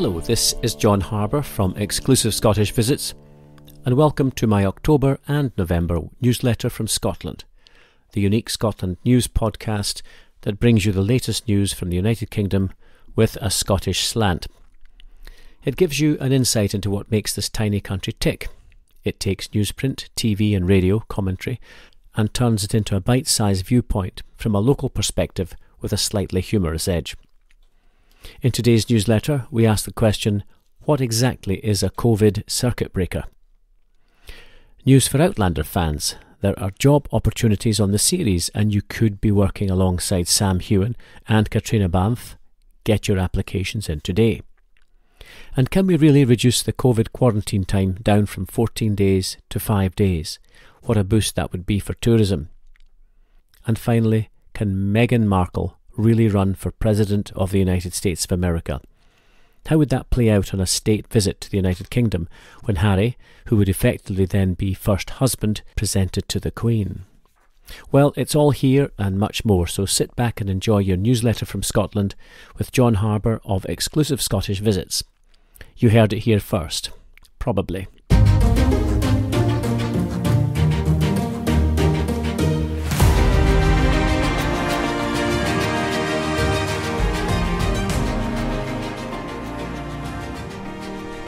Hello, this is John Harbour from Exclusive Scottish Visits, and welcome to my October and November newsletter from Scotland, the unique Scotland news podcast that brings you the latest news from the United Kingdom with a Scottish slant. It gives you an insight into what makes this tiny country tick. It takes newsprint, TV and radio commentary and turns it into a bite-sized viewpoint from a local perspective with a slightly humorous edge. In today's newsletter, we ask the question, what exactly is a COVID circuit breaker? News for Outlander fans. There are job opportunities on the series and you could be working alongside Sam Heughan and Catriona Balfe. Get your applications in today. And can we really reduce the COVID quarantine time down from 14 days to 5 days? What a boost that would be for tourism. And finally, can Meghan Markle really run for President of the United States of America? How would that play out on a state visit to the United Kingdom when Harry, who would effectively then be first husband, presented to the Queen? Well, it's all here and much more, so sit back and enjoy your newsletter from Scotland with John Harbour of Exclusive Scottish Visits. You heard it here first. Probably.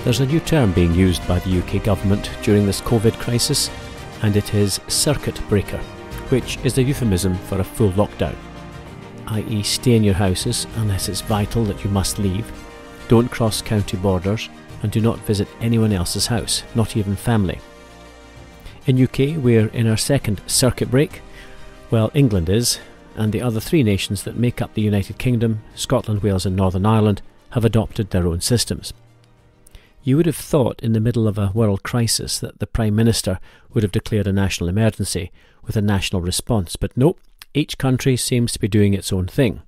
There's a new term being used by the UK government during this COVID crisis, and it is circuit breaker, which is the euphemism for a full lockdown, i.e. stay in your houses unless it's vital that you must leave, don't cross county borders, and do not visit anyone else's house, not even family. In UK, we're in our second circuit break. Well, England is, and the other three nations that make up the United Kingdom, Scotland, Wales and Northern Ireland, have adopted their own systems. You would have thought in the middle of a world crisis that the Prime Minister would have declared a national emergency with a national response, but nope, each country seems to be doing its own thing.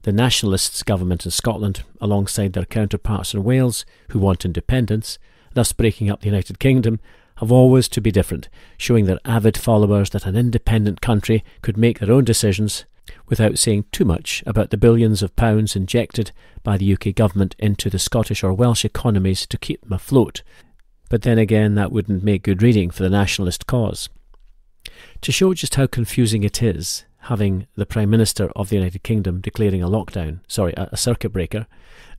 The Nationalists government in Scotland, alongside their counterparts in Wales, who want independence, thus breaking up the United Kingdom, have always to be different, showing their avid followers that an independent country could make their own decisions without saying too much about the billions of pounds injected by the UK government into the Scottish or Welsh economies to keep them afloat. But then again, that wouldn't make good reading for the nationalist cause. To show just how confusing it is, having the Prime Minister of the United Kingdom declaring a circuit breaker,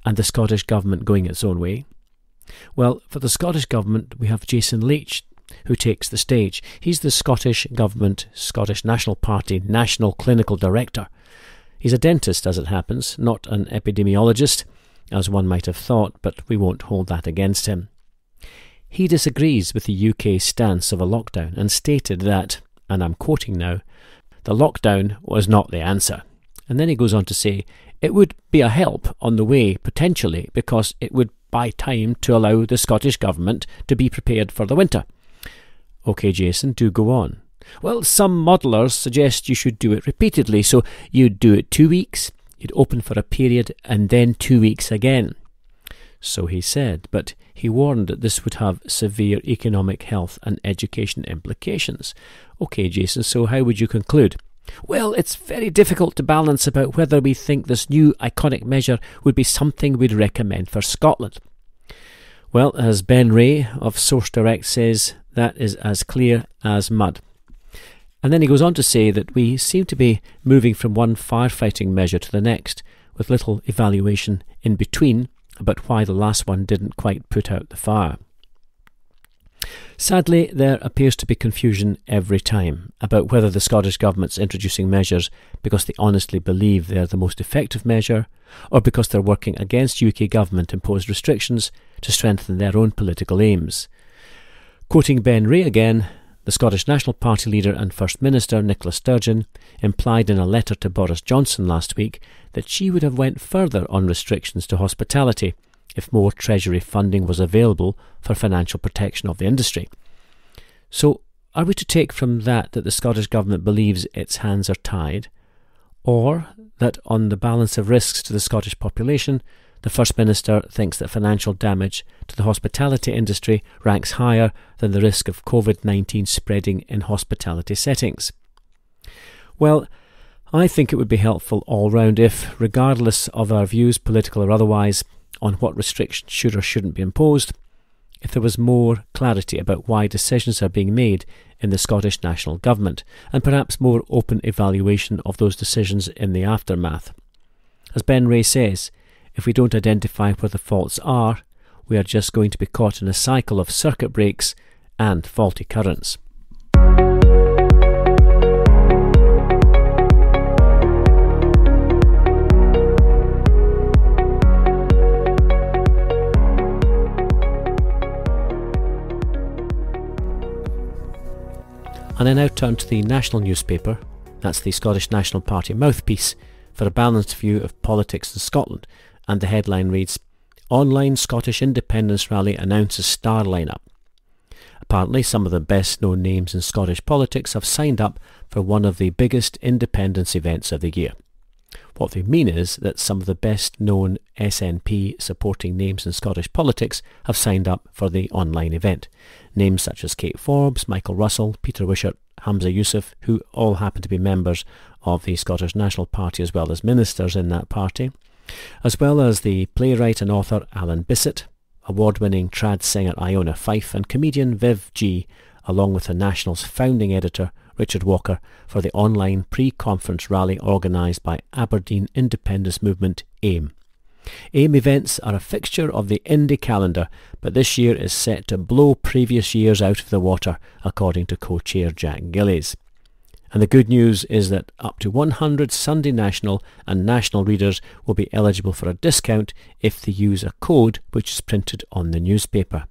and the Scottish Government going its own way. Well, for the Scottish Government, we have Jason Leitch, who takes the stage. He's the Scottish Government, Scottish National Party National Clinical Director. He's a dentist, as it happens, not an epidemiologist, as one might have thought, but we won't hold that against him. He disagrees with the UK stance of a lockdown and stated that, and I'm quoting now, the lockdown was not the answer. And then he goes on to say, it would be a help on the way, potentially, because it would buy time to allow the Scottish Government to be prepared for the winter. OK, Jason, do go on. Well, some modellers suggest you should do it repeatedly, so you'd do it 2 weeks, you'd open for a period, and then 2 weeks again. So he said, but he warned that this would have severe economic, health and education implications. OK, Jason, so how would you conclude? Well, it's very difficult to balance about whether we think this new iconic measure would be something we'd recommend for Scotland. Well, as Ben Ray of Source Direct says, that is as clear as mud. And then he goes on to say that we seem to be moving from one firefighting measure to the next, with little evaluation in between about why the last one didn't quite put out the fire. Sadly, there appears to be confusion every time about whether the Scottish Government's introducing measures because they honestly believe they're the most effective measure, or because they're working against UK government-imposed restrictions to strengthen their own political aims. Quoting Ben Ray again, the Scottish National Party leader and First Minister Nicola Sturgeon implied in a letter to Boris Johnson last week that she would have went further on restrictions to hospitality if more Treasury funding was available for financial protection of the industry. So, are we to take from that the Scottish Government believes its hands are tied, or that on the balance of risks to the Scottish population, the First Minister thinks that financial damage to the hospitality industry ranks higher than the risk of COVID-19 spreading in hospitality settings? Well, I think it would be helpful all round if, regardless of our views, political or otherwise, on what restrictions should or shouldn't be imposed, if there was more clarity about why decisions are being made in the Scottish National Government, and perhaps more open evaluation of those decisions in the aftermath. As Ben Ray says, if we don't identify where the faults are, we are just going to be caught in a cycle of circuit breaks and faulty currents. And I now turn to the national newspaper, that's the Scottish National Party mouthpiece, for a balanced view of politics in Scotland, and the headline reads, Online Scottish Independence Rally Announces Star Lineup. Apparently some of the best known names in Scottish politics have signed up for one of the biggest independence events of the year. What they mean is that some of the best known SNP supporting names in Scottish politics have signed up for the online event. Names such as Kate Forbes, Michael Russell, Peter Wishart, Hamza Youssef, who all happen to be members of the Scottish National Party as well as ministers in that party, as well as the playwright and author Alan Bissett, award-winning trad singer Iona Fife and comedian Viv G, along with the National's founding editor Richard Walker, for the online pre-conference rally organised by Aberdeen Independence Movement AIM. AIM events are a fixture of the Indie calendar, but this year is set to blow previous years out of the water, according to co-chair Jack Gillies. And the good news is that up to 100 Sunday National and National readers will be eligible for a discount if they use a code which is printed on the newspaper.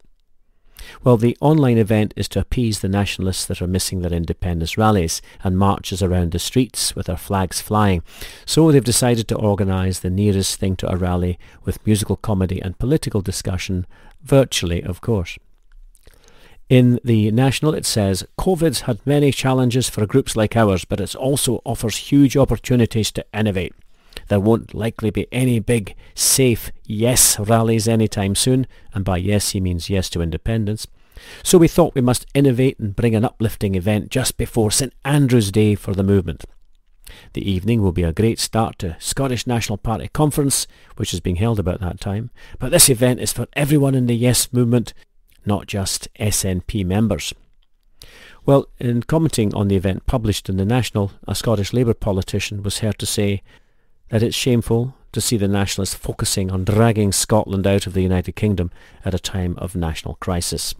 Well, the online event is to appease the nationalists that are missing their independence rallies and marches around the streets with their flags flying. So they've decided to organise the nearest thing to a rally with musical comedy and political discussion, virtually of course. In the National it says, COVID's had many challenges for groups like ours, but it also offers huge opportunities to innovate. There won't likely be any big, safe yes rallies anytime soon, and by yes he means yes to independence. So we thought we must innovate and bring an uplifting event just before St Andrew's Day for the movement. The evening will be a great start to Scottish National Party Conference, which is being held about that time, but this event is for everyone in the yes movement, not just SNP members. Well, in commenting on the event published in the National, a Scottish Labour politician was heard to say that it's shameful to see the nationalists focusing on dragging Scotland out of the United Kingdom at a time of national crisis.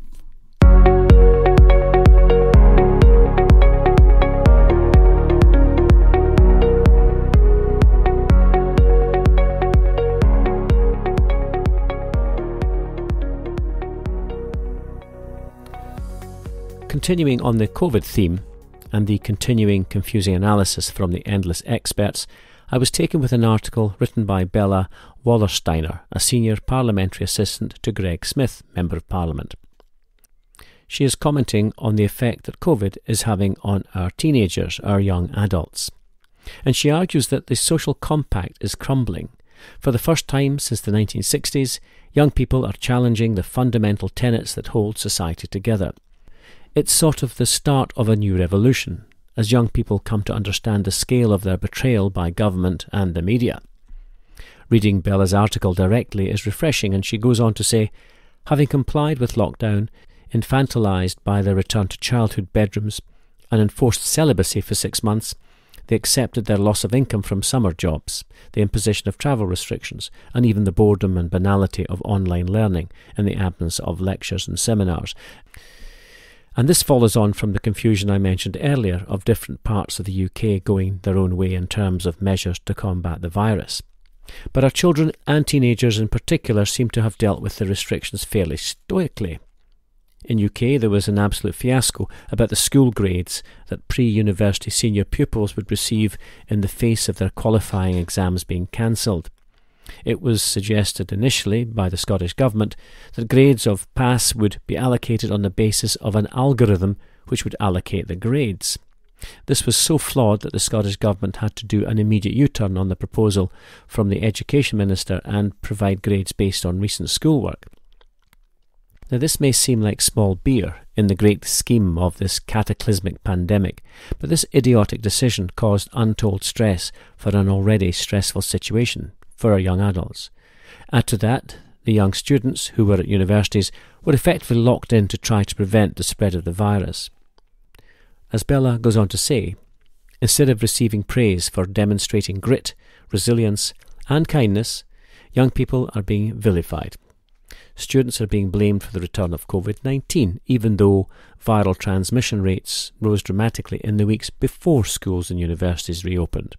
Continuing on the COVID theme and the continuing confusing analysis from the endless experts, I was taken with an article written by Bella Wallersteiner, a senior parliamentary assistant to Greg Smith, Member of Parliament. She is commenting on the effect that COVID is having on our teenagers, our young adults. And she argues that the social compact is crumbling. For the first time since the 1960s, young people are challenging the fundamental tenets that hold society together. It's sort of the start of a new revolution, as young people come to understand the scale of their betrayal by government and the media. Reading Bella's article directly is refreshing, and she goes on to say, having complied with lockdown, infantilised by their return to childhood bedrooms and enforced celibacy for 6 months, they accepted their loss of income from summer jobs, the imposition of travel restrictions, and even the boredom and banality of online learning in the absence of lectures and seminars. And this follows on from the confusion I mentioned earlier of different parts of the UK going their own way in terms of measures to combat the virus. But our children and teenagers in particular seem to have dealt with the restrictions fairly stoically. In UK there was an absolute fiasco about the school grades that pre-university senior pupils would receive in the face of their qualifying exams being cancelled. It was suggested initially by the Scottish Government that grades of pass would be allocated on the basis of an algorithm which would allocate the grades. This was so flawed that the Scottish Government had to do an immediate U-turn on the proposal from the Education Minister and provide grades based on recent schoolwork. Now this may seem like small beer in the great scheme of this cataclysmic pandemic, but this idiotic decision caused untold stress for an already stressful situation for our young adults. Add to that, the young students who were at universities were effectively locked in to try to prevent the spread of the virus. As Bella goes on to say, instead of receiving praise for demonstrating grit, resilience and kindness, young people are being vilified. Students are being blamed for the return of COVID-19, even though viral transmission rates rose dramatically in the weeks before schools and universities reopened.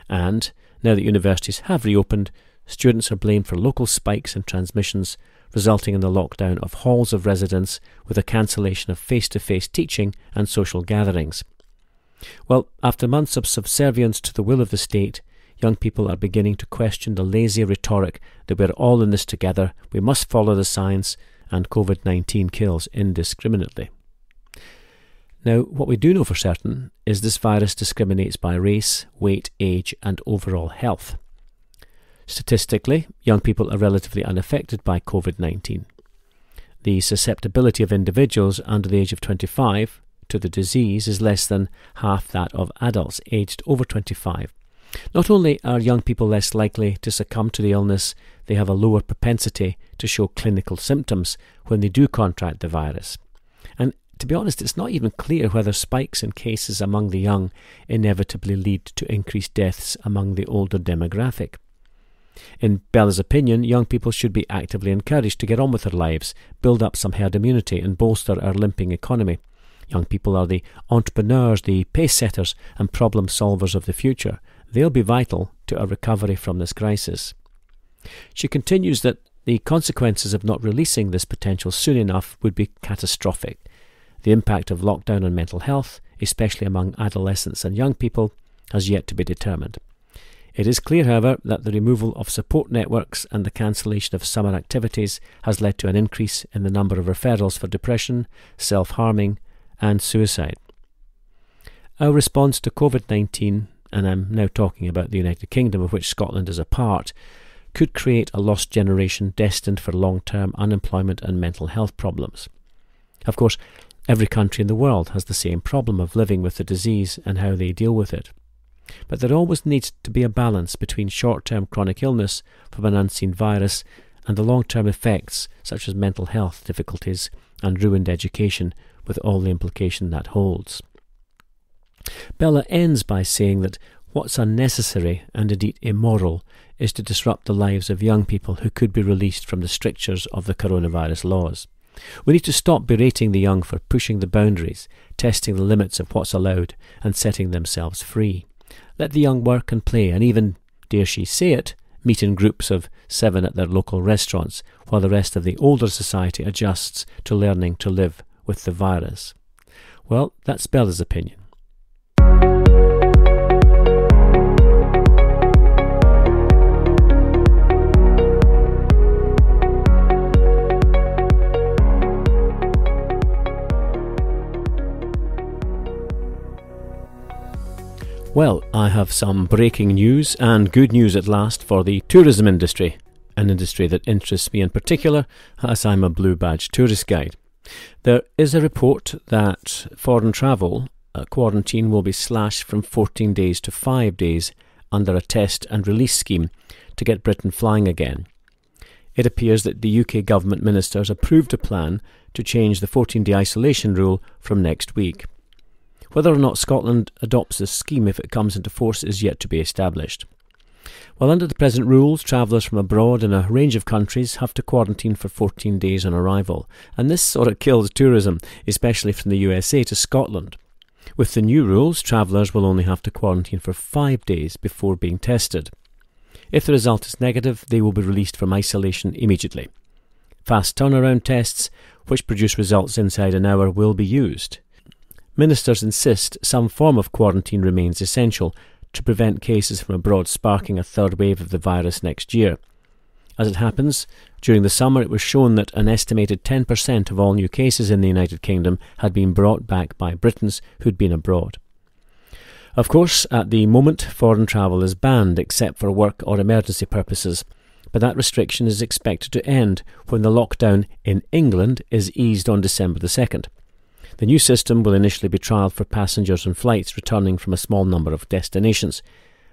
And now that universities have reopened, students are blamed for local spikes in transmissions, resulting in the lockdown of halls of residence with a cancellation of face-to-face teaching and social gatherings. Well, after months of subservience to the will of the state, young people are beginning to question the lazy rhetoric that we're all in this together, we must follow the science, and COVID-19 kills indiscriminately. Now, what we do know for certain is this virus discriminates by race, weight, age, and overall health. Statistically, young people are relatively unaffected by COVID-19. The susceptibility of individuals under the age of 25 to the disease is less than half that of adults aged over 25. Not only are young people less likely to succumb to the illness, they have a lower propensity to show clinical symptoms when they do contract the virus. And to be honest, it's not even clear whether spikes in cases among the young inevitably lead to increased deaths among the older demographic. In Bella's opinion, young people should be actively encouraged to get on with their lives, build up some herd immunity and bolster our limping economy. Young people are the entrepreneurs, the pace-setters and problem solvers of the future. They'll be vital to our recovery from this crisis. She continues that the consequences of not releasing this potential soon enough would be catastrophic. The impact of lockdown on mental health, especially among adolescents and young people, has yet to be determined. It is clear, however, that the removal of support networks and the cancellation of summer activities has led to an increase in the number of referrals for depression, self-harming and suicide. Our response to COVID-19, and I'm now talking about the United Kingdom, of which Scotland is a part, could create a lost generation destined for long-term unemployment and mental health problems. Of course, every country in the world has the same problem of living with the disease and how they deal with it. But there always needs to be a balance between short-term chronic illness from an unseen virus and the long-term effects such as mental health difficulties and ruined education, with all the implication that holds. Bella ends by saying that what's unnecessary and indeed immoral is to disrupt the lives of young people who could be released from the strictures of the coronavirus laws. We need to stop berating the young for pushing the boundaries, testing the limits of what's allowed and setting themselves free. Let the young work and play and even, dare she say it, meet in groups of 7 at their local restaurants while the rest of the older society adjusts to learning to live with the virus. Well, that's Bella's opinion. Well, I have some breaking news and good news at last for the tourism industry, an industry that interests me in particular as I'm a blue badge tourist guide. There is a report that foreign travel quarantine will be slashed from 14 days to 5 days under a test and release scheme to get Britain flying again. It appears that the UK government ministers approved a plan to change the 14-day isolation rule from next week. Whether or not Scotland adopts this scheme if it comes into force is yet to be established. Well, under the present rules, travellers from abroad in a range of countries have to quarantine for 14 days on arrival, and this sort of kills tourism, especially from the USA to Scotland. With the new rules, travellers will only have to quarantine for 5 days before being tested. If the result is negative, they will be released from isolation immediately. Fast turnaround tests, which produce results inside an hour, will be used. Ministers insist some form of quarantine remains essential to prevent cases from abroad sparking a third wave of the virus next year. As it happens, during the summer it was shown that an estimated 10% of all new cases in the United Kingdom had been brought back by Britons who'd been abroad. Of course, at the moment, foreign travel is banned except for work or emergency purposes, but that restriction is expected to end when the lockdown in England is eased on December the 2nd. The new system will initially be trialled for passengers on flights returning from a small number of destinations,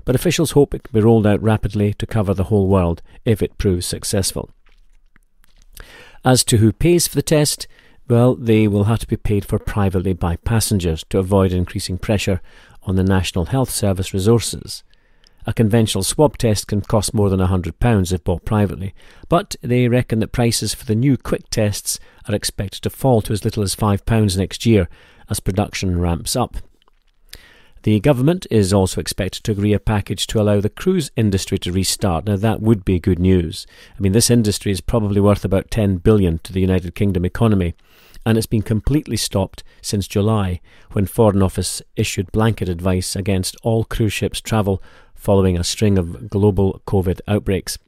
but officials hope it can be rolled out rapidly to cover the whole world if it proves successful. As to who pays for the test, well, they will have to be paid for privately by passengers to avoid increasing pressure on the National Health Service resources. A conventional swab test can cost more than £100 if bought privately, but they reckon that prices for the new quick tests are expected to fall to as little as £5 next year as production ramps up. The government is also expected to agree a package to allow the cruise industry to restart. Now that would be good news. I mean, this industry is probably worth about $10 billion to the United Kingdom economy, and it's been completely stopped since July, when Foreign Office issued blanket advice against all cruise ships travel following a string of global COVID outbreaks.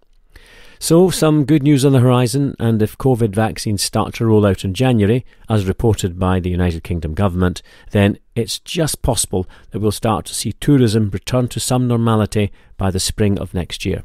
So, some good news on the horizon, and if COVID vaccines start to roll out in January, as reported by the United Kingdom government, then it's just possible that we'll start to see tourism return to some normality by the spring of next year.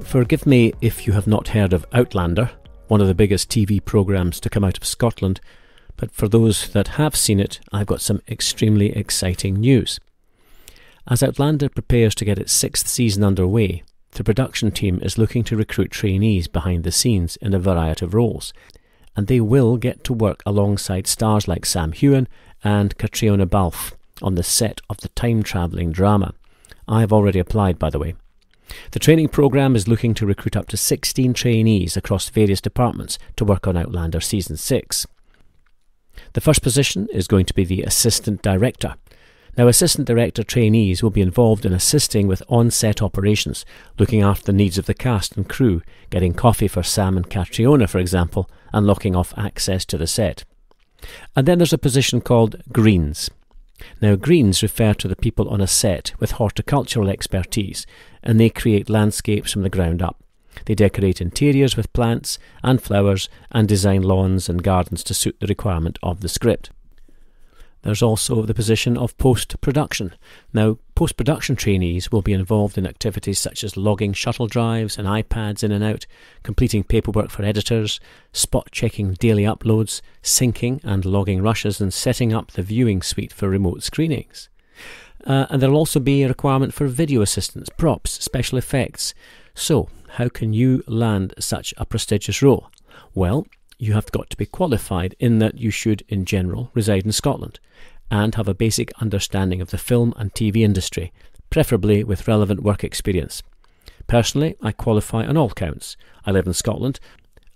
Forgive me if you have not heard of Outlander, one of the biggest TV programmes to come out of Scotland, but for those that have seen it, I've got some extremely exciting news. As Outlander prepares to get its 6th season underway, the production team is looking to recruit trainees behind the scenes in a variety of roles, and they will get to work alongside stars like Sam Heughan and Catriona Balfe on the set of the time-travelling drama. I have already applied, by the way. The training programme is looking to recruit up to 16 trainees across various departments to work on Outlander Season 6. The first position is going to be the Assistant Director. Now, Assistant Director trainees will be involved in assisting with on-set operations, looking after the needs of the cast and crew, getting coffee for Sam and Catriona, for example, and locking off access to the set. And then there's a position called Greens. Now, greens refer to the people on a set with horticultural expertise, and they create landscapes from the ground up. They decorate interiors with plants and flowers and design lawns and gardens to suit the requirement of the script. There's also the position of post-production. Now, post-production trainees will be involved in activities such as logging shuttle drives and iPads in and out, completing paperwork for editors, spot-checking daily uploads, syncing and logging rushes, and setting up the viewing suite for remote screenings. And there'll also be a requirement for video assistants, props, special effects. So, how can you land such a prestigious role? Well, you have got to be qualified in that you should, in general, reside in Scotland and have a basic understanding of the film and TV industry, preferably with relevant work experience. Personally, I qualify on all counts. I live in Scotland,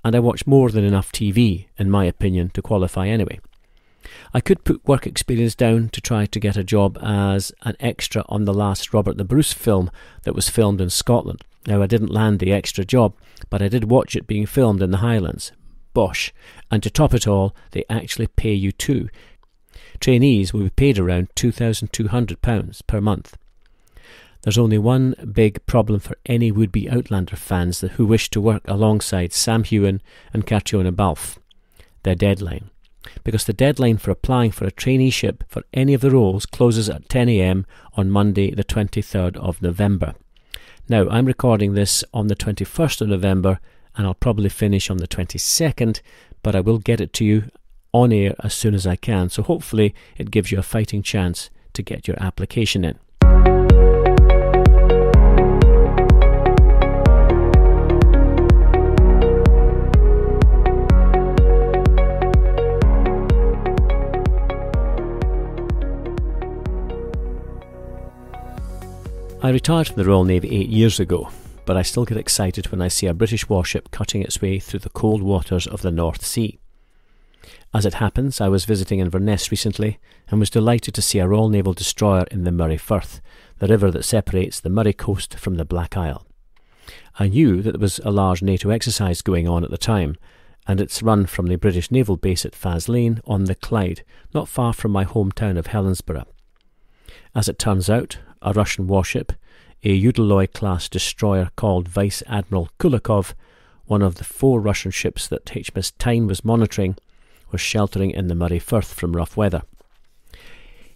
and I watch more than enough TV, in my opinion, to qualify anyway. I could put work experience down to try to get a job as an extra on the last Robert the Bruce film that was filmed in Scotland. Now, I didn't land the extra job, but I did watch it being filmed in the Highlands. Bosh. And to top it all, they actually pay you too. Trainees will be paid around £2,200 per month. There's only one big problem for any would-be Outlander fans who wish to work alongside Sam Heughan and Catriona Balfe: their deadline. Because the deadline for applying for a traineeship for any of the roles closes at 10 a.m. on Monday the 23rd of November. Now, I'm recording this on the 21st of November, and I'll probably finish on the 22nd, but I will get it to you on air as soon as I can, so hopefully it gives you a fighting chance to get your application in. I retired from the Royal Navy 8 years ago, but I still get excited when I see a British warship cutting its way through the cold waters of the North Sea. As it happens, I was visiting Inverness recently and was delighted to see a Royal Naval destroyer in the Moray Firth, the river that separates the Moray coast from the Black Isle. I knew that there was a large NATO exercise going on at the time, and it's run from the British naval base at Faslane on the Clyde, not far from my hometown of Helensburgh. As it turns out, a Russian warship, a Udaloy-class destroyer called Vice Admiral Kulikov, one of the 4 Russian ships that HMS Tyne was monitoring, was sheltering in the Moray Firth from rough weather.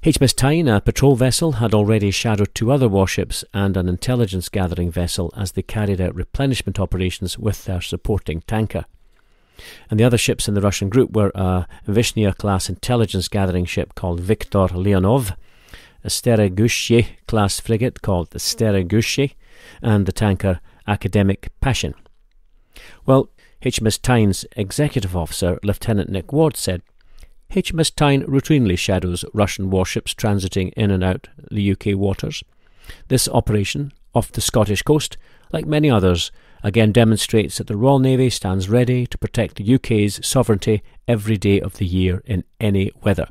HMS Tyne, a patrol vessel, had already shadowed 2 other warships and an intelligence-gathering vessel as they carried out replenishment operations with their supporting tanker. And the other ships in the Russian group were a Vishnia-class intelligence-gathering ship called Viktor Leonov, a Steregushye-class frigate called the Steregushye, and the tanker Academic Passion. Well, HMS Tyne's executive officer, Lieutenant Nick Ward, said, HMS Tyne routinely shadows Russian warships transiting in and out the UK waters. This operation, off the Scottish coast, like many others, again demonstrates that the Royal Navy stands ready to protect the UK's sovereignty every day of the year in any weather.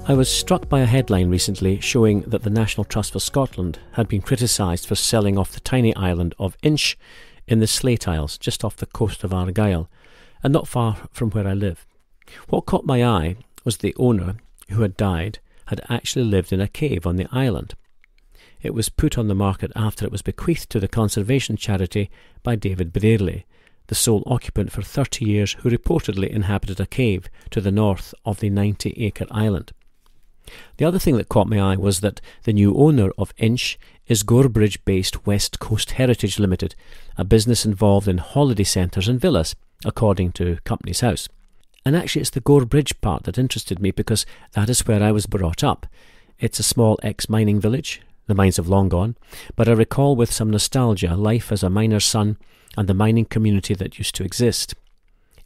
I was struck by a headline recently showing that the National Trust for Scotland had been criticised for selling off the tiny island of Inch in the Slate Isles, just off the coast of Argyll, and not far from where I live. What caught my eye was the owner, who had died, had actually lived in a cave on the island. It was put on the market after it was bequeathed to the conservation charity by David Brearley, the sole occupant for 30 years who reportedly inhabited a cave to the north of the 90-acre island. The other thing that caught my eye was that the new owner of Inch is Gorebridge-based West Coast Heritage Limited, a business involved in holiday centres and villas, according to Companies House. And actually it's the Gorebridge part that interested me because that is where I was brought up. It's a small ex-mining village, the mines have long gone, but I recall with some nostalgia life as a miner's son and the mining community that used to exist.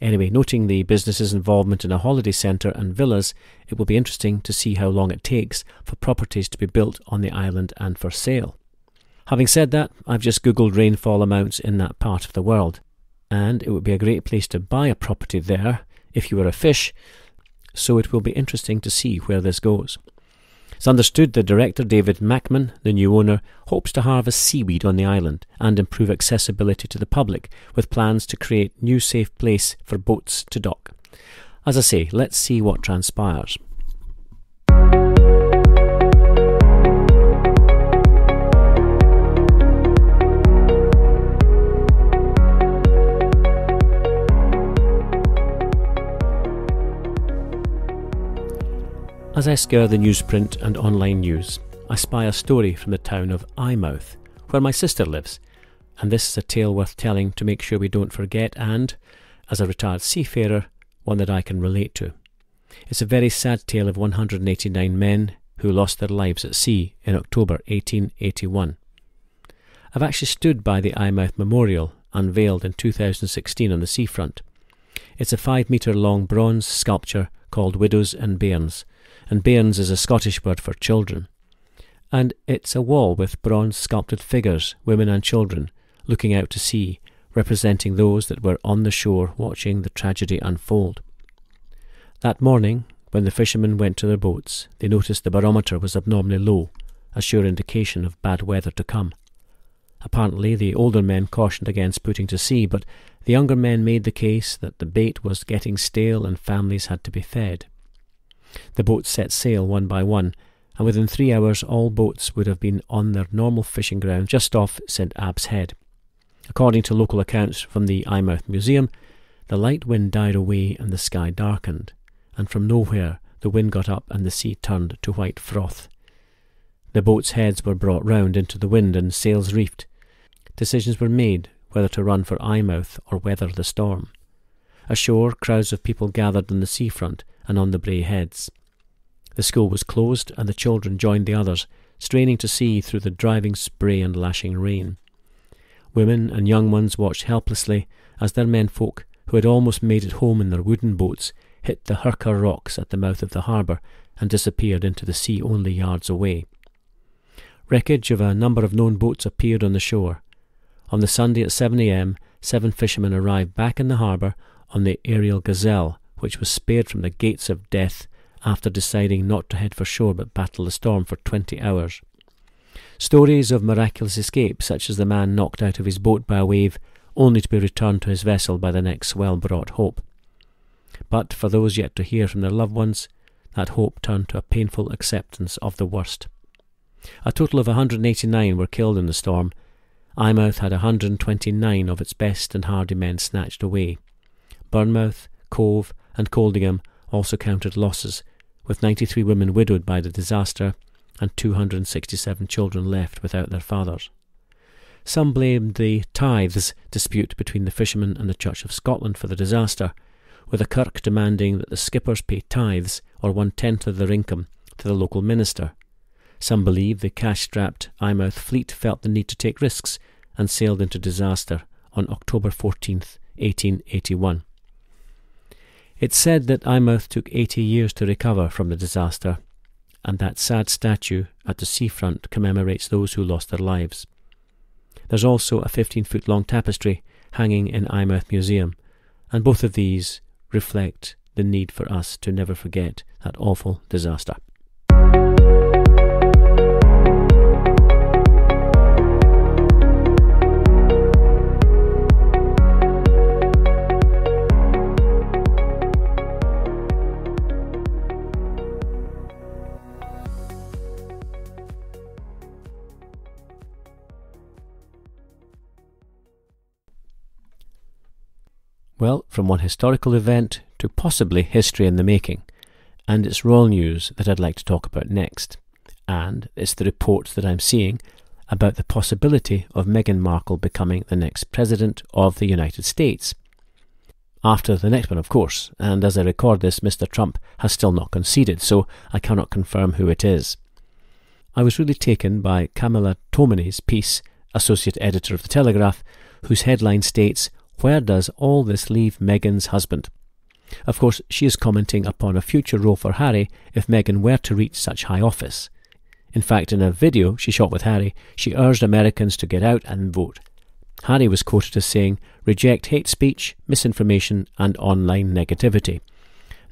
Anyway, noting the business's involvement in a holiday centre and villas, it will be interesting to see how long it takes for properties to be built on the island and for sale. Having said that, I've just googled rainfall amounts in that part of the world, and it would be a great place to buy a property there if you were a fish, so it will be interesting to see where this goes. It's understood the director, David Mackman, the new owner, hopes to harvest seaweed on the island and improve accessibility to the public, with plans to create new safe place for boats to dock. As I say, let's see what transpires. As I scour the newsprint and online news, I spy a story from the town of Eyemouth, where my sister lives, and this is a tale worth telling to make sure we don't forget and, as a retired seafarer, one that I can relate to. It's a very sad tale of 189 men who lost their lives at sea in October 1881. I've actually stood by the Eyemouth Memorial, unveiled in 2016 on the seafront. It's a 5-metre long bronze sculpture called Widows and Bairns, and bairns is a Scottish word for children. And it's a wall with bronze sculpted figures, women and children, looking out to sea, representing those that were on the shore watching the tragedy unfold. That morning, when the fishermen went to their boats, they noticed the barometer was abnormally low, a sure indication of bad weather to come. Apparently, the older men cautioned against putting to sea, but the younger men made the case that the bait was getting stale and families had to be fed. The boats set sail one by one, and within 3 hours all boats would have been on their normal fishing ground just off St Abb's Head. According to local accounts from the Eyemouth Museum, the light wind died away and the sky darkened, and from nowhere the wind got up and the sea turned to white froth. The boats' heads were brought round into the wind and sails reefed. Decisions were made whether to run for Eyemouth or weather the storm. Ashore, crowds of people gathered on the seafront and on the Bray heads. The school was closed and the children joined the others, straining to see through the driving spray and lashing rain. Women and young ones watched helplessly as their menfolk, who had almost made it home in their wooden boats, hit the Hurka rocks at the mouth of the harbour and disappeared into the sea only yards away. Wreckage of a number of known boats appeared on the shore. On the Sunday at 7 a.m, 7 fishermen arrived back in the harbour on the Ariel Gazelle, which was spared from the gates of death after deciding not to head for shore but battle the storm for 20 hours. Stories of miraculous escape, such as the man knocked out of his boat by a wave, only to be returned to his vessel by the next swell, brought hope. But for those yet to hear from their loved ones, that hope turned to a painful acceptance of the worst. A total of 189 were killed in the storm. Eyemouth had 129 of its best and hardy men snatched away. Bournemouth, Cove and Coldingham also counted losses, with 93 women widowed by the disaster and 267 children left without their fathers. Some blamed the tithes dispute between the fishermen and the Church of Scotland for the disaster, with the Kirk demanding that the skippers pay tithes or 1/10 of their income to the local minister. Some believe the cash-strapped Eyemouth fleet felt the need to take risks and sailed into disaster on October 14th, 1881. It's said that Eyemouth took 80 years to recover from the disaster, and that sad statue at the seafront commemorates those who lost their lives. There's also a 15-foot-long tapestry hanging in Eyemouth Museum, and both of these reflect the need for us to never forget that awful disaster. Well, from one historical event to possibly history in the making, and it's royal news that I'd like to talk about next, and it's the reports that I'm seeing about the possibility of Meghan Markle becoming the next President of the United States. After the next one, of course, and as I record this, Mr. Trump has still not conceded, so I cannot confirm who it is. I was really taken by Camilla Tominey's piece, Associate Editor of The Telegraph, whose headline states, "Where does all this leave Meghan's husband?" Of course, she is commenting upon a future role for Harry if Meghan were to reach such high office. In fact, in a video she shot with Harry, she urged Americans to get out and vote. Harry was quoted as saying, "Reject hate speech, misinformation and online negativity."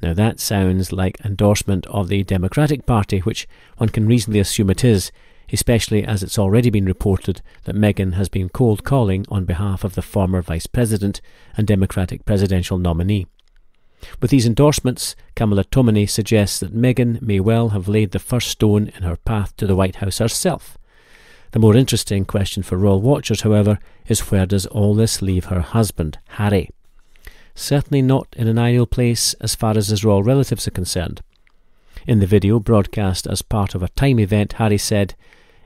Now that sounds like endorsement of the Democratic Party, which one can reasonably assume it is, especially as it's already been reported that Meghan has been cold calling on behalf of the former Vice President and Democratic presidential nominee. With these endorsements, Camilla Tominey suggests that Meghan may well have laid the first stone in her path to the White House herself. The more interesting question for royal watchers, however, is where does all this leave her husband, Harry? Certainly not in an ideal place as far as his royal relatives are concerned. In the video broadcast as part of a Time event, Harry said,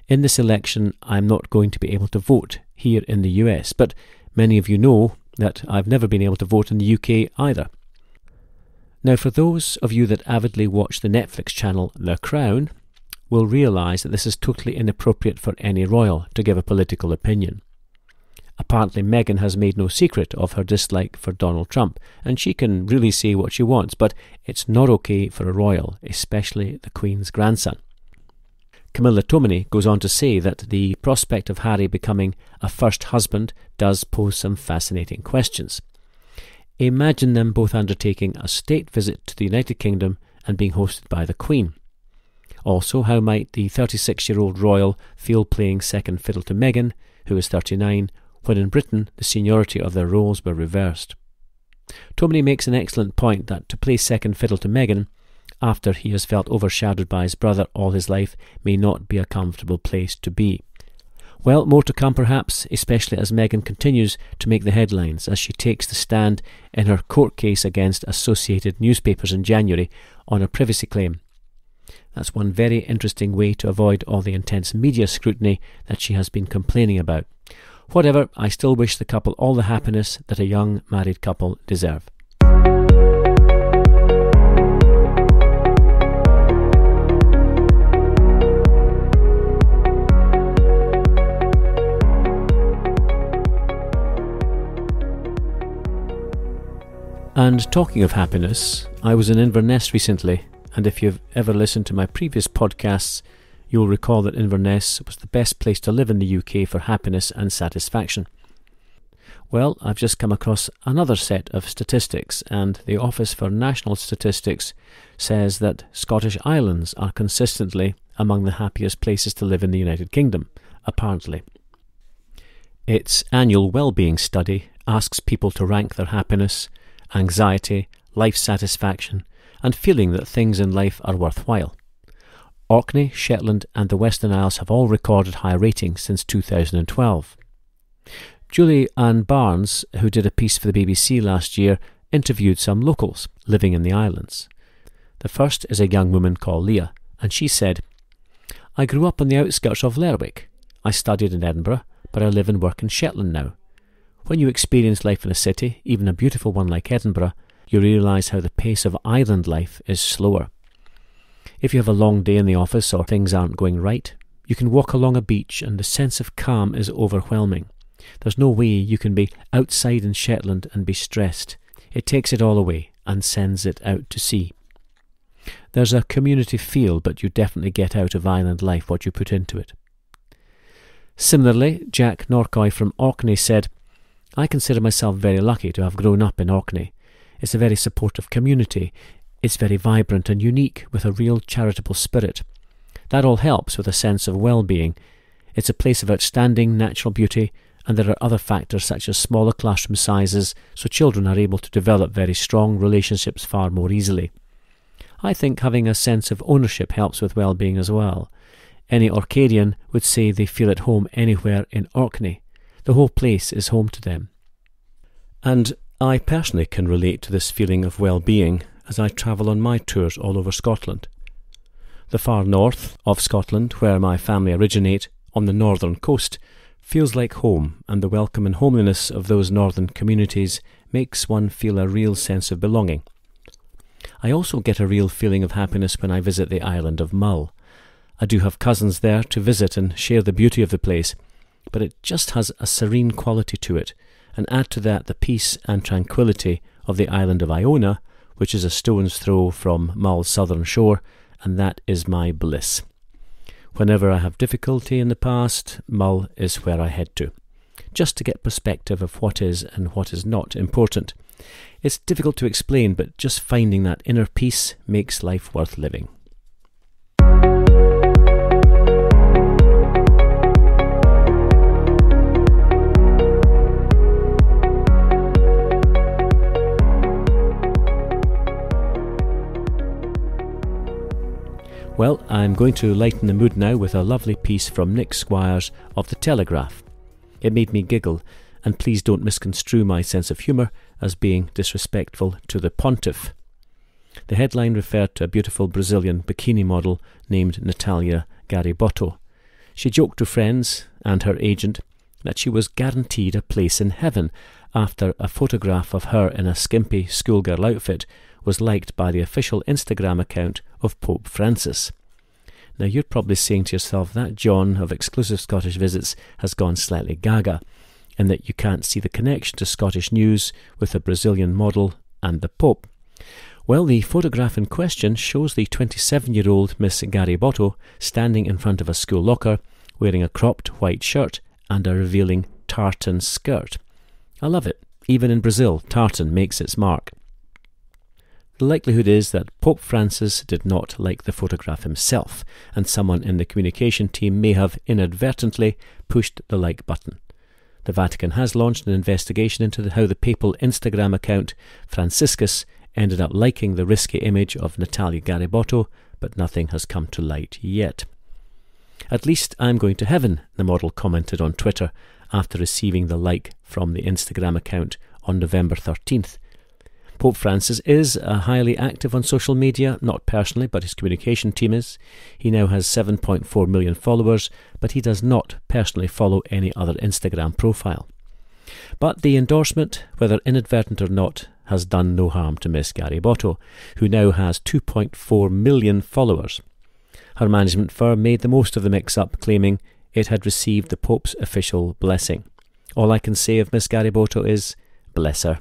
"In this election, I'm not going to be able to vote here in the US, but many of you know that I've never been able to vote in the UK either." Now, for those of you that avidly watch the Netflix channel The Crown, will realise that this is totally inappropriate for any royal to give a political opinion. Apparently, Meghan has made no secret of her dislike for Donald Trump, and she can really say what she wants, but it's not okay for a royal, especially the Queen's grandson. Camilla Tominey goes on to say that the prospect of Harry becoming a first husband does pose some fascinating questions. Imagine them both undertaking a state visit to the United Kingdom and being hosted by the Queen. Also, how might the 36-year-old royal feel playing second fiddle to Meghan, who is 39, when in Britain the seniority of their roles were reversed? Tominey makes an excellent point that to play second fiddle to Meghan, after he has felt overshadowed by his brother all his life, may not be a comfortable place to be. Well, more to come perhaps, especially as Meghan continues to make the headlines as she takes the stand in her court case against Associated Newspapers in January on a privacy claim. That's one very interesting way to avoid all the intense media scrutiny that she has been complaining about. Whatever, I still wish the couple all the happiness that a young married couple deserve. And talking of happiness, I was in Inverness recently, and if you've ever listened to my previous podcasts, you'll recall that Inverness was the best place to live in the UK for happiness and satisfaction. Well, I've just come across another set of statistics, and the Office for National Statistics says that Scottish Islands are consistently among the happiest places to live in the United Kingdom, apparently. Its annual well-being study asks people to rank their happiness, anxiety, life satisfaction, and feeling that things in life are worthwhile. Orkney, Shetland and the Western Isles have all recorded high ratings since 2012. Julie Ann Barnes, who did a piece for the BBC last year, interviewed some locals living in the islands. The first is a young woman called Leah, and she said, "I grew up on the outskirts of Lerwick. I studied in Edinburgh, but I live and work in Shetland now. When you experience life in a city, even a beautiful one like Edinburgh, you realise how the pace of island life is slower. If you have a long day in the office or things aren't going right, you can walk along a beach and the sense of calm is overwhelming. There's no way you can be outside in Shetland and be stressed. It takes it all away and sends it out to sea. There's a community feel, but you definitely get out of island life what you put into it." Similarly, Jack Norcoy from Orkney said, "I consider myself very lucky to have grown up in Orkney. It's a very supportive community. It's very vibrant and unique with a real charitable spirit. That all helps with a sense of well-being. It's a place of outstanding natural beauty, and there are other factors such as smaller classroom sizes, so children are able to develop very strong relationships far more easily. I think having a sense of ownership helps with well-being as well. Any Orcadian would say they feel at home anywhere in Orkney. The whole place is home to them." And I personally can relate to this feeling of well-being as I travel on my tours all over Scotland. The far north of Scotland, where my family originate, on the northern coast, feels like home, and the welcome and homeliness of those northern communities makes one feel a real sense of belonging. I also get a real feeling of happiness when I visit the island of Mull. I do have cousins there to visit and share the beauty of the place, but it just has a serene quality to it, and add to that the peace and tranquillity of the island of Iona, which is a stone's throw from Mull's southern shore, and that is my bliss. Whenever I have difficulty in the past, Mull is where I head to, just to get perspective of what is and what is not important. It's difficult to explain, but just finding that inner peace makes life worth living. Well, I'm going to lighten the mood now with a lovely piece from Nick Squires of The Telegraph. It made me giggle, and please don't misconstrue my sense of humour as being disrespectful to the pontiff. The headline referred to a beautiful Brazilian bikini model named Natalia Garibotto. She joked to friends and her agent that she was guaranteed a place in heaven after a photograph of her in a skimpy schoolgirl outfit was liked by the official Instagram account of Pope Francis. Now you're probably saying to yourself that John of Exclusive Scottish Visits has gone slightly gaga, and that you can't see the connection to Scottish news with the Brazilian model and the Pope. Well, the photograph in question shows the 27-year-old Miss Garibotto standing in front of a school locker, wearing a cropped white shirt and a revealing tartan skirt. I love it. Even in Brazil, tartan makes its mark. The likelihood is that Pope Francis did not like the photograph himself, and someone in the communication team may have inadvertently pushed the like button. The Vatican has launched an investigation into how the papal Instagram account Franciscus ended up liking the risky image of Natalia Garibotto, but nothing has come to light yet. "At least I'm going to heaven," the model commented on Twitter after receiving the like from the Instagram account on November 13th. Pope Francis is highly active on social media, not personally, but his communication team is. He now has 7.4 million followers, but he does not personally follow any other Instagram profile. But the endorsement, whether inadvertent or not, has done no harm to Miss Garibotto, who now has 2.4 million followers. Her management firm made the most of the mix-up, claiming it had received the Pope's official blessing. All I can say of Miss Garibotto is, bless her.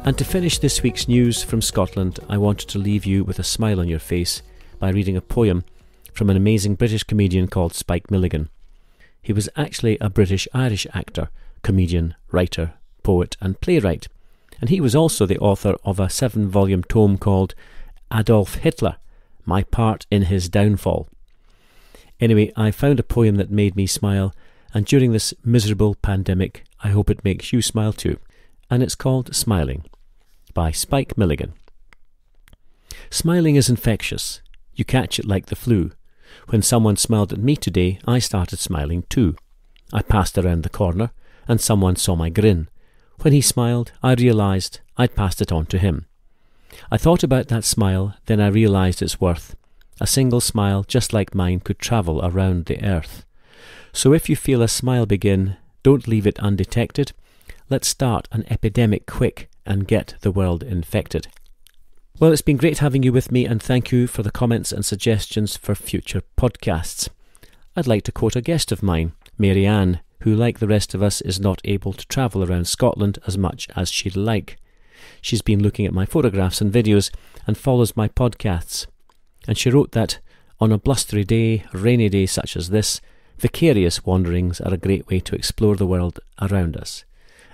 And to finish this week's news from Scotland, I wanted to leave you with a smile on your face by reading a poem from an amazing British comedian called Spike Milligan. He was actually a British-Irish actor, comedian, writer, poet and playwright, and he was also the author of a 7-volume tome called Adolf Hitler, my part in his downfall. Anyway, I found a poem that made me smile, and during this miserable pandemic, I hope it makes you smile too. And it's called Smiling, by Spike Milligan. Smiling is infectious. You catch it like the flu. When someone smiled at me today, I started smiling too. I passed around the corner, and someone saw my grin. When he smiled, I realised I'd passed it on to him. I thought about that smile, then I realised its worth. A single smile just like mine could travel around the earth. So if you feel a smile begin, don't leave it undetected. Let's start an epidemic quick and get the world infected. Well, it's been great having you with me, and thank you for the comments and suggestions for future podcasts. I'd like to quote a guest of mine, Mary Ann, who, like the rest of us, is not able to travel around Scotland as much as she'd like. She's been looking at my photographs and videos and follows my podcasts. And she wrote that, on a blustery day, rainy day such as this, vicarious wanderings are a great way to explore the world around us.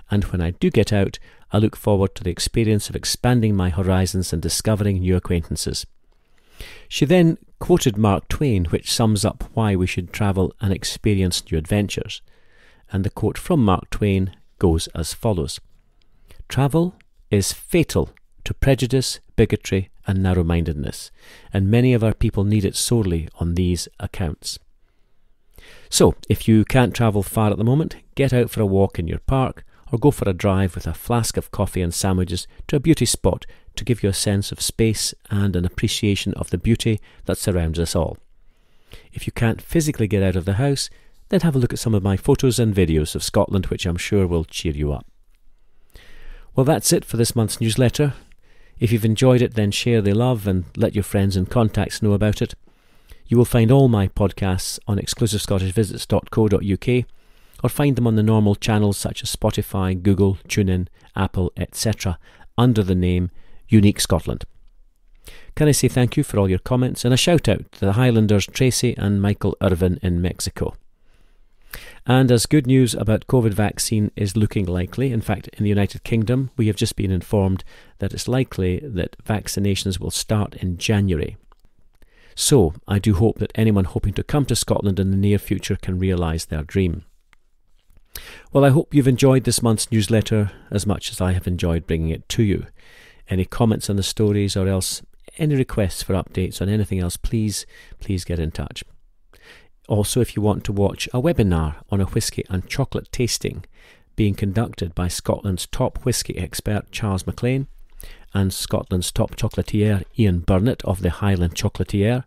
And when I do get out, I look forward to the experience of expanding my horizons and discovering new acquaintances. She then quoted Mark Twain, which sums up why we should travel and experience new adventures. And the quote from Mark Twain goes as follows: "Travel is fatal to prejudice, bigotry and narrow-mindedness, and many of our people need it sorely on these accounts." So, if you can't travel far at the moment, get out for a walk in your park, or go for a drive with a flask of coffee and sandwiches to a beauty spot to give you a sense of space and an appreciation of the beauty that surrounds us all. If you can't physically get out of the house, then have a look at some of my photos and videos of Scotland, which I'm sure will cheer you up. Well, that's it for this month's newsletter. If you've enjoyed it, then share the love and let your friends and contacts know about it. You will find all my podcasts on exclusivescottishvisits.co.uk, or find them on the normal channels such as Spotify, Google, TuneIn, Apple, etc., under the name Unique Scotland. Can I say thank you for all your comments, and a shout out to the Highlanders Tracy and Michael Irvin in Mexico. And as good news about COVID vaccine is looking likely, in fact in the United Kingdom we have just been informed that it's likely that vaccinations will start in January. So I do hope that anyone hoping to come to Scotland in the near future can realise their dream. Well, I hope you've enjoyed this month's newsletter as much as I have enjoyed bringing it to you. Any comments on the stories, or else any requests for updates on anything else, please get in touch. Also, if you want to watch a webinar on a whisky and chocolate tasting being conducted by Scotland's top whisky expert Charles MacLean and Scotland's top chocolatier Ian Burnett of the Highland Chocolatier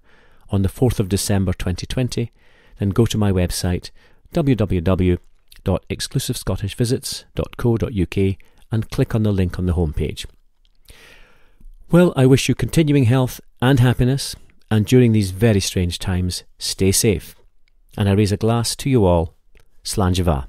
on the 4th of December 2020, then go to my website www.exclusivescottishvisits.co.uk and click on the link on the homepage. Well, I wish you continuing health and happiness, and during these very strange times, stay safe. And I raise a glass to you all. Slán de bheith.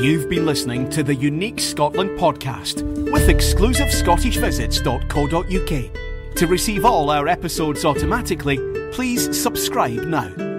You've been listening to the Unique Scotland podcast with exclusivescottishvisits.co.uk. To receive all our episodes automatically, please subscribe now.